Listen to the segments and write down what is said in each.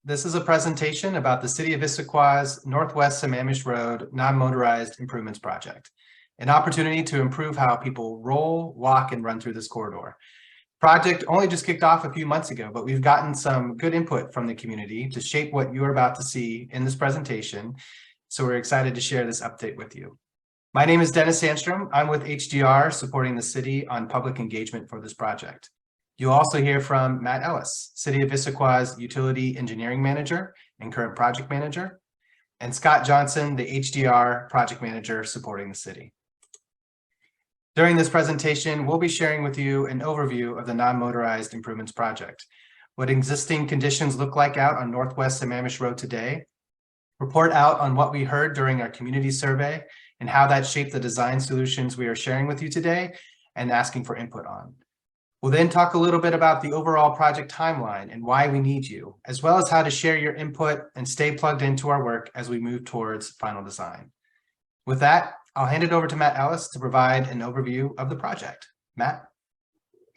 This is a presentation about the City of Issaquah's Northwest Sammamish Road Non-Motorized Improvements Project, an opportunity to improve how people roll, walk, and run through this corridor. Project only just kicked off a few months ago, but we've gotten some good input from the community to shape what you're about to see in this presentation. So we're excited to share this update with you. My name is Dennis Sandstrom. I'm with HDR supporting the city on public engagement for this project. You'll also hear from Matt Ellis, City of Issaquah's Utility Engineering Manager and current project manager, and Scott Johnson, the HDR project manager supporting the city. During this presentation, we'll be sharing with you an overview of the non-motorized improvements project, what existing conditions look like out on Northwest Sammamish Road today, report out on what we heard during our community survey and how that shaped the design solutions we are sharing with you today and asking for input on. We'll then talk a little bit about the overall project timeline and why we need you, as well as how to share your input and stay plugged into our work as we move towards final design. With that, I'll hand it over to Matt Ellis to provide an overview of the project. Matt?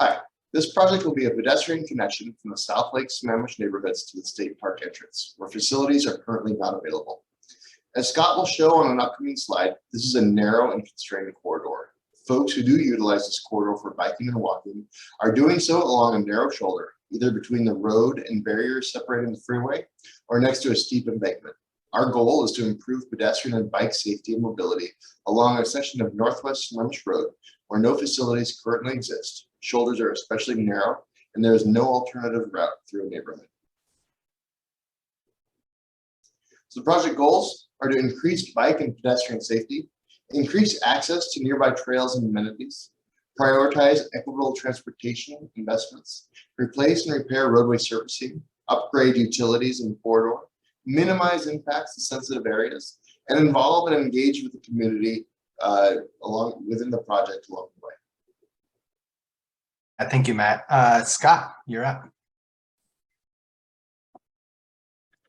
Hi, this project will be a pedestrian connection from the South Lake Sammamish neighborhoods to the State Park entrance, where facilities are currently not available. As Scott will show on an upcoming slide, this is a narrow and constrained corridor. Folks who do utilize this corridor for biking and walking are doing so along a narrow shoulder, either between the road and barriers separating the freeway or next to a steep embankment. Our goal is to improve pedestrian and bike safety and mobility along a section of Northwest Sammamish Road where no facilities currently exist. Shoulders are especially narrow and there is no alternative route through a neighborhood. So the project goals are to increase bike and pedestrian safety, increase access to nearby trails and amenities, prioritize equitable transportation investments, replace and repair roadway surfacing, upgrade utilities in the corridor, minimize impacts to sensitive areas, and involve and engage with the community within the project along the way. Thank you, Matt. Scott, you're up.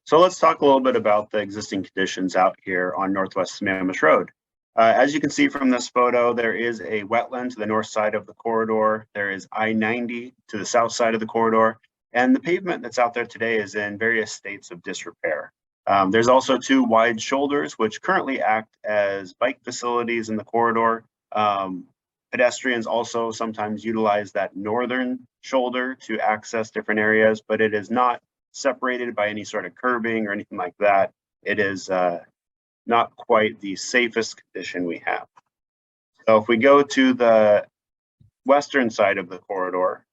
So let's talk a little bit about the existing conditions out here on Northwest Sammamish Road. As you can see from this photo, there is a wetland to the north side of the corridor. There is I-90 to the south side of the corridor. And the pavement that's out there today is in various states of disrepair. There's also two wide shoulders, which currently act as bike facilities in the corridor. Pedestrians also sometimes utilize that northern shoulder to access different areas, but it is not separated by any sort of curbing or anything like that. It is not quite the safest condition we have. So if we go to the western side of the corridor,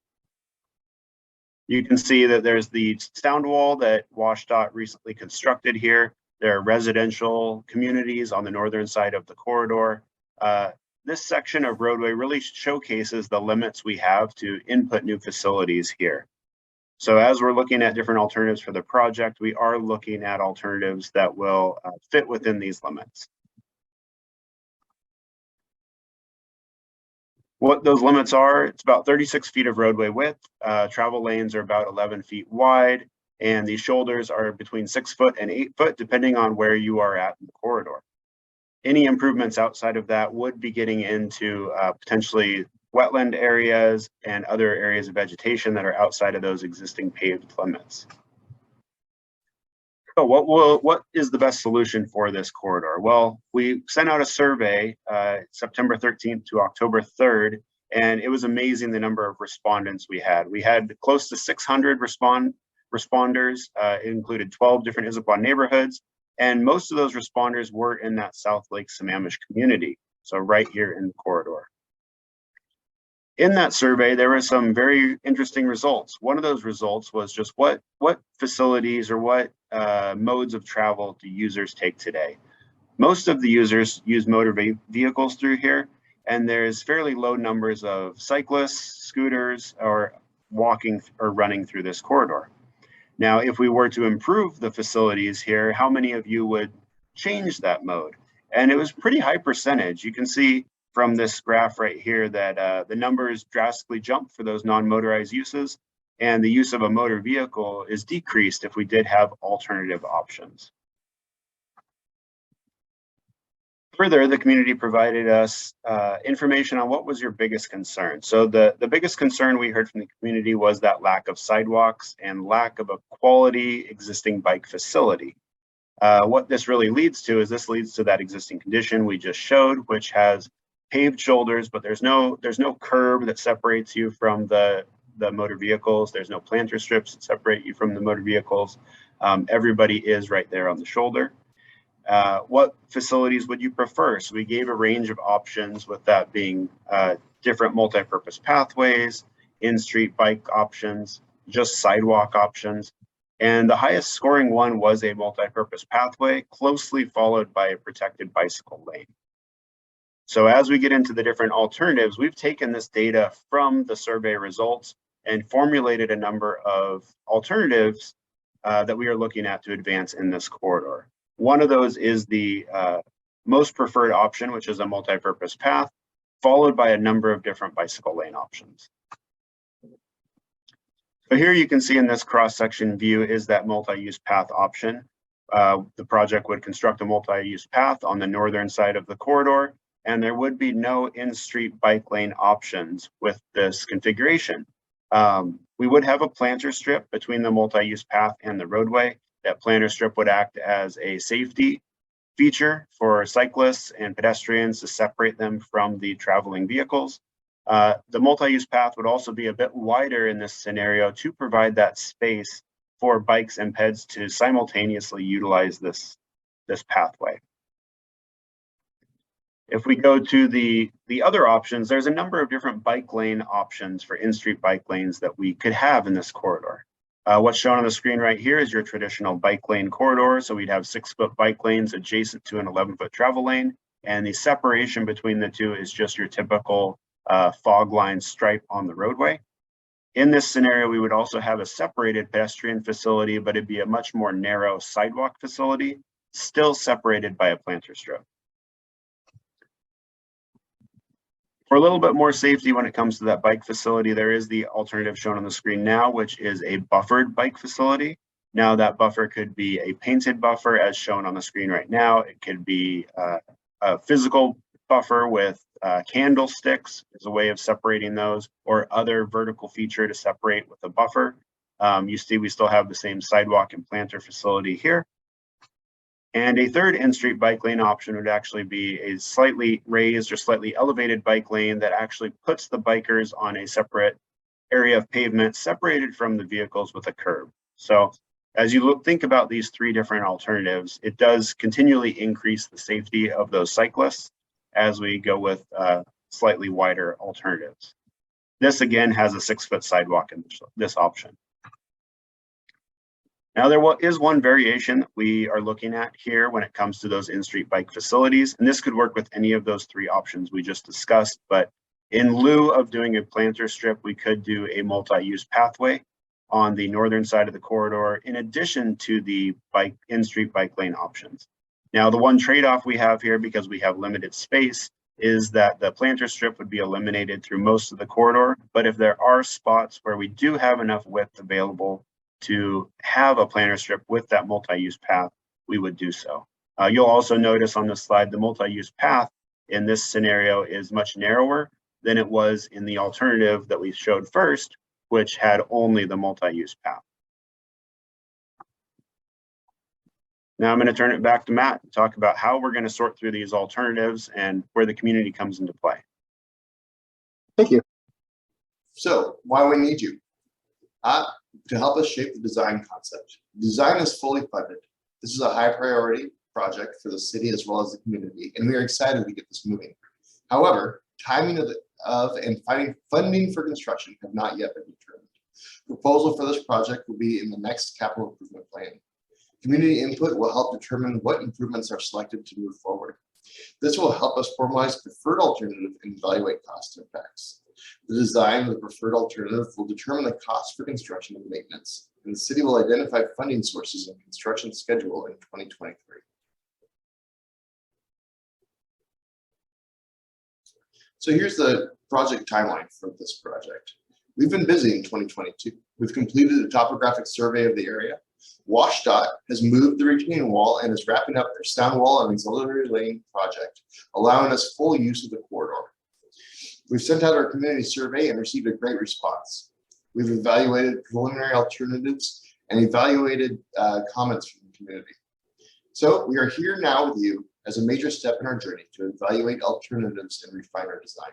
you can see that there's the sound wall that WashDOT recently constructed here. There are residential communities on the northern side of the corridor. This section of roadway really showcases the limits we have to input new facilities here. So as we're looking at different alternatives for the project, we are looking at alternatives that will fit within these limits. What those limits are, it's about 36 feet of roadway width. Travel lanes are about 11 feet wide, and these shoulders are between 6 foot and 8 foot, depending on where you are at in the corridor. Any improvements outside of that would be getting into potentially wetland areas and other areas of vegetation that are outside of those existing paved limits. So what is the best solution for this corridor? Well, we sent out a survey September 13th to October 3rd, and it was amazing the number of respondents we had. We had close to 600 responders. It included 12 different Issaquah neighborhoods, and most of those responders were in that South Lake Sammamish community, so right here in the corridor. In that survey, there were some very interesting results. One of those results was just what facilities or what modes of travel do users take today? Most of the users use motor vehicles through here, and there's fairly low numbers of cyclists, scooters, or walking or running through this corridor. Now, if we were to improve the facilities here, how many of you would change that mode? And it was pretty high percentage. You can see from this graph right here that the numbers drastically jump for those non-motorized uses, and the use of a motor vehicle is decreased if we did have alternative options. Further, the community provided us information on what was your biggest concern. So the biggest concern we heard from the community was that lack of sidewalks and lack of a quality existing bike facility. What this really leads to is this leads to that existing condition we just showed, which has paved shoulders, but there's no curb that separates you from the motor vehicles. There's no planter strips that separate you from the motor vehicles. Everybody is right there on the shoulder. What facilities would you prefer? So we gave a range of options, with that being different multi-purpose pathways, in-street bike options, just sidewalk options. And the highest scoring one was a multi-purpose pathway, closely followed by a protected bicycle lane. So as we get into the different alternatives, we've taken this data from the survey results and formulated a number of alternatives that we are looking at to advance in this corridor. One of those is the most preferred option, which is a multi-purpose path, followed by a number of different bicycle lane options. So here you can see in this cross-section view is that multi-use path option. The project would construct a multi-use path on the northern side of the corridor, and there would be no in-street bike lane options with this configuration. We would have a planter strip between the multi-use path and the roadway. That planter strip would act as a safety feature for cyclists and pedestrians to separate them from the traveling vehicles. The multi-use path would also be a bit wider in this scenario to provide that space for bikes and peds to simultaneously utilize this pathway. If we go to the other options, there's a number of different bike lane options for in-street bike lanes that we could have in this corridor. What's shown on the screen right here is your traditional bike lane corridor. So we'd have 6-foot bike lanes adjacent to an 11-foot travel lane. And the separation between the two is just your typical fog line stripe on the roadway. In this scenario, we would also have a separated pedestrian facility, but it'd be a much more narrow sidewalk facility, still separated by a planter strip. For a little bit more safety when it comes to that bike facility, there is the alternative shown on the screen now, which is a buffered bike facility. Now that buffer could be a painted buffer as shown on the screen right now. It could be a physical buffer with candlesticks as a way of separating those, or other vertical feature to separate with a buffer. You see we still have the same sidewalk and planter facility here. And a third in-street bike lane option would actually be a slightly raised or slightly elevated bike lane that actually puts the bikers on a separate area of pavement separated from the vehicles with a curb. So as you think about these three different alternatives, it does continually increase the safety of those cyclists as we go with slightly wider alternatives. This again has a 6-foot sidewalk in this option. Now there is one variation that we are looking at here when it comes to those in-street bike facilities, and this could work with any of those three options we just discussed, but in lieu of doing a planter strip, we could do a multi-use pathway on the northern side of the corridor, in addition to the in-street bike lane options. Now the one trade-off we have here, because we have limited space, is that the planter strip would be eliminated through most of the corridor, but if there are spots where we do have enough width available to have a planter strip with that multi-use path, we would do so. You'll also notice on the slide, the multi-use path in this scenario is much narrower than it was in the alternative that we showed first, which had only the multi-use path. Now I'm going to turn it back to Matt to talk about how we're going to sort through these alternatives and where the community comes into play. Thank you. So why we need you? To help us shape the design concept. The design is fully funded. This is a high priority project for the city as well as the community, and we are excited to get this moving. However, timing and finding funding for construction have not yet been determined. Proposal for this project will be in the next capital improvement plan. Community input will help determine what improvements are selected to move forward. This will help us formalize preferred alternative and evaluate cost impacts. The design of the preferred alternative will determine the cost for construction and maintenance, and the city will identify funding sources and construction schedule in 2023. So here's the project timeline for this project. We've been busy in 2022. We've completed a topographic survey of the area. WashDOT has moved the retaining wall and is wrapping up their sound wall and auxiliary lane project, allowing us full use of the corridor. We've sent out our community survey and received a great response. We've evaluated preliminary alternatives and evaluated comments from the community. So we are here now with you as a major step in our journey to evaluate alternatives and refine our design.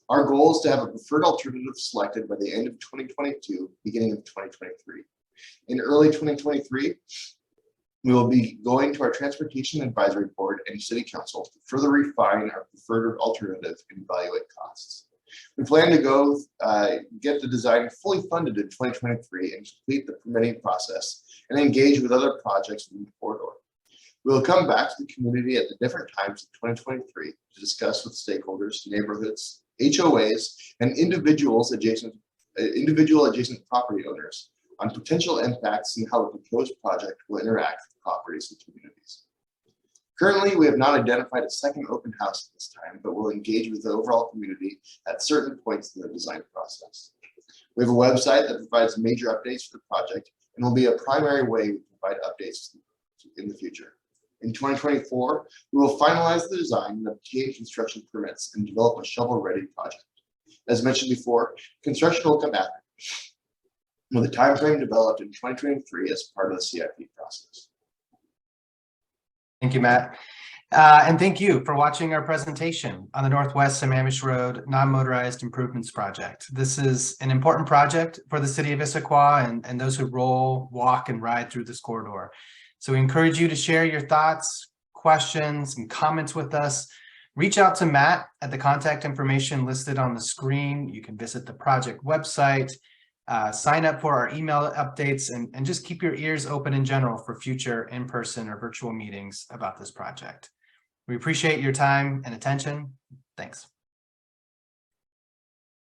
Our goal is to have a preferred alternative selected by the end of 2022, beginning of 2023. In early 2023, we will be going to our Transportation Advisory Board and City Council to further refine our preferred alternative and evaluate costs. We plan to go get the design fully funded in 2023 and complete the permitting process and engage with other projects in the corridor. We will come back to the community at the different times in 2023 to discuss with stakeholders, neighborhoods, HOAs, and individual adjacent property owners on potential impacts and how the proposed project will interact with properties and communities. Currently, we have not identified a second open house at this time, but we'll engage with the overall community at certain points in the design process. We have a website that provides major updates for the project and will be a primary way we provide updates in the future. In 2024, we will finalize the design and obtain construction permits and develop a shovel-ready project. As mentioned before, construction will come after, with a timeframe developed in 2023 as part of the CIP process. Thank you, Matt. And thank you for watching our presentation on the Northwest Sammamish Road Non-Motorized Improvements Project. This is an important project for the city of Issaquah and those who roll, walk, and ride through this corridor. So we encourage you to share your thoughts, questions, and comments with us. Reach out to Matt at the contact information listed on the screen. You can visit the project website, sign up for our email updates, and just keep your ears open in general for future in-person or virtual meetings about this project. We appreciate your time and attention. Thanks.